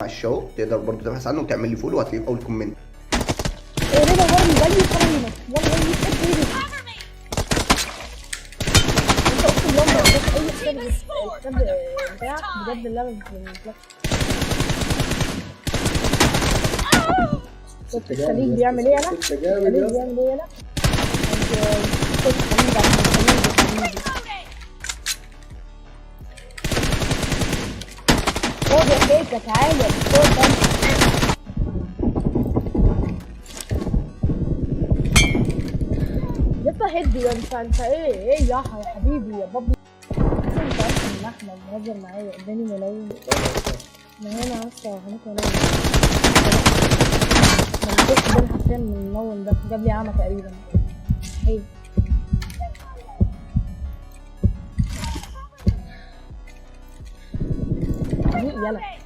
مع الشو تقدر برضه تبحث عنه وتعمل لي فولو وهتلاقيه في اول كومنت. ايه ده برضه جالي كريمة والله يخرب بيتك. انت اقسم بالله ما عندك اي حساب بتاعك بجد اللعبة بتاعك. شفت الخليج بيعمل ايه انا؟ الخليج بيعمل ايه انا؟ شفت الخليج عشان الخليج خد يا كيكة تعالى خد ده. لسه هدي انت ايه يا حبيبي يا بابي. انت اصلا من احمد مهزر معايا اداني ملايين من هنا اصلا هناك ملايين. لما كنت بين حرفيا من الملون ده جاب لي عامة تقريبا. ايه يلا